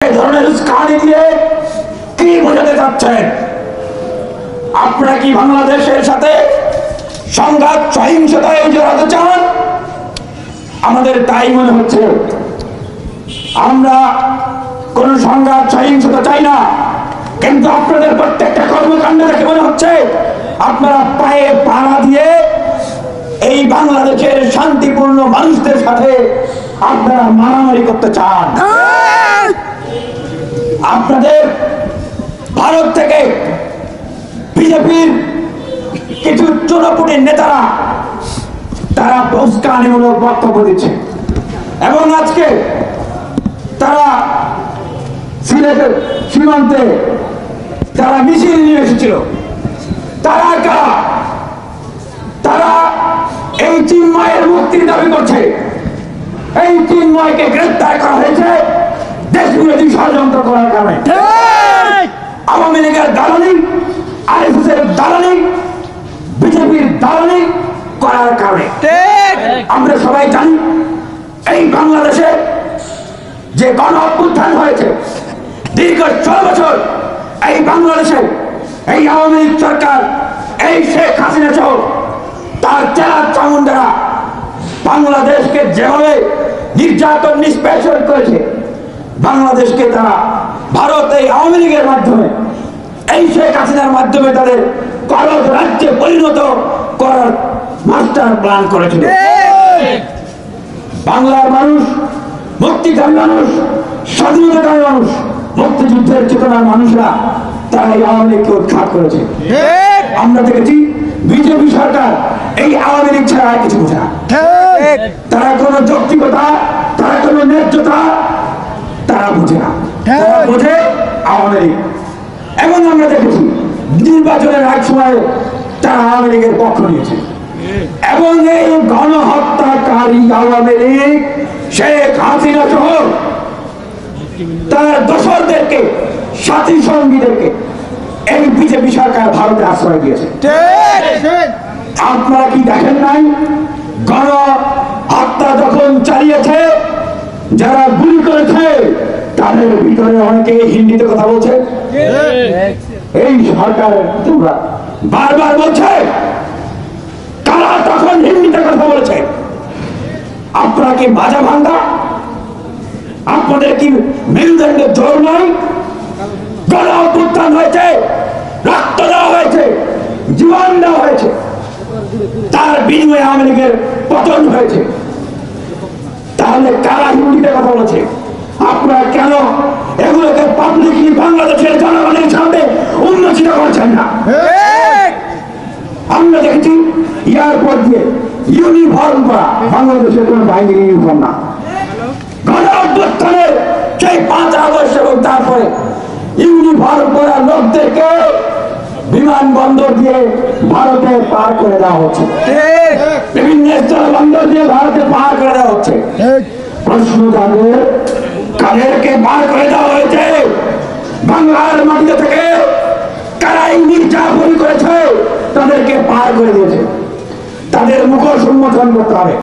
এই ধরনের উস্কানি দিয়ে কি বোঝাতে চাচ্ছেন? আপনারা কি বাংলাদেশের সাথে সংঘাত সহিংসতায় জড়াতে চান? আমাদের তাই মনে হচ্ছে। আমরা কোন সংঘাত সহিংসতা চাই না, কিন্তু আপনাদের প্রত্যেকটা কর্মকাণ্ড দেখে মনে হচ্ছে আপনারা পায়ে পাড়া দিয়ে এই বাংলাদেশের শান্তিপূর্ণ মানুষদের সাথে আপনারা মারামারি করতে চান। আপনাদের ভারত থেকে বিজেপির কিছু চোরাপুটি নেতারা তারা উস্কানিমূলক বক্তব্য দিচ্ছে এবং আজকে তারা সিলেটের সীমান্তে তারা মিছিল নিয়ে এসেছিল। তারা কারা? তারা এই চিন্ময়ের মুক্তির দাবি করছে। এই চিন্ময়কে গ্রেফতার করা হয়েছে দেশ বিরোধী ষড়যন্ত্র করার কারণে। আওয়ামী লীগের দালালি, আরএসএসের দালালি, বিজেপির দালালি করার কারণে। আমরা সবাই জানি এই বাংলাদেশে যে গণ অভ্যুত্থান হয়েছে দীর্ঘ 6 বছর, এই বাংলাদেশে এই আওয়ামী লীগ সরকার, এই শেখ হাসিনা সহ তার চেলা চামুন্ডারা বাংলাদেশকে যেভাবে নির্যাতন নিষ্পেষণ করেছে, বাংলাদেশকে তারা ভারত এই আওয়ামী লীগের মাধ্যমে, এই শেখ হাসিনার মাধ্যমে তাদের কলঙ্ক রাজ্যে পরিণত করার মাস্টার প্ল্যান করেছিল। বাংলার মানুষ, মুক্তিকামী মানুষ, স্বাধীনতাকামী মানুষ, মুক্তিযুদ্ধের চেতনার মানুষরা তারা এই আওয়ামী লীগকে উৎখাত করেছে। আমরা দেখেছি বিজেপি সরকার এই আওয়ামী লীগ ছাড়া কিছু বোঝে না। তারা কোনো যৌক্তিকতা, তারা কোনো ন্যায্যতা তারা বোঝে না। তারা বোঝে আওয়ামী লীগ। এবং আমরা দেখেছি নির্বাচনের এক সময় তারা আওয়ামী লীগের পক্ষ নিয়েছে এবং এই গণহত্যাকারী আওয়ামী লীগ শেখ হাসিনা সহ তার দোসরদেরকে, সাথী সঙ্গীদেরকে এই বিজেপি সরকার ভারতে আশ্রয় দিয়েছে। আপনারা কি দেখেন নাই? গণহত্যা যখন চালিয়েছে, যারা গুলি করেছে তাদের ভিতরে অনেকে হিন্দিতে কথা বলছে। এই সরকার তোমরা বারবার বলছে কারা তখন হিন্দিতে কথা বলেছে। আপনারা কি মাজা ভাঙ্গা? আপনাদের কি মেরুদণ্ডের জোর নাই? গণ অভ্যুত্থান হয়েছে, রক্ত দেওয়া হয়েছে, জীবন দেওয়া হয়েছে, তার বিনিময়ে আওয়ামী লীগের পতন হয়েছে। তাহলে কারা হিন্দিতে কথা বলেছে? আপনারা কেন এগুলোকে পাবলিকলি বাংলাদেশের জনগণের সামনে উন্মোচিত করছেন না? আমরা দেখেছি এয়ারপোর্ট দিয়ে ইউনিফর্ম করা, বাংলাদেশের কোন বাহিনীর ইউনিফর্ম না। গণ অভ্যুত্থানের সেই 5 আগস্ট এবং তারপরে ইউনিফর্ম করা লোকদেরকে বিমানবন্দর দিয়ে ভারতে পার করে দেওয়া হচ্ছে, বিভিন্ন স্থলবন্দর দিয়ে ভারতে পার করে দেওয়া হচ্ছে। প্রশ্ন জানবে কাদেরকে পার করে দেওয়া হয়েছে? বাংলার মাটিতে থেকে কারাই নির্যাতন করেছে তাদেরকে পার করে দিয়েছে। তাদের মুখোশ উন্মোচন করতে হবে।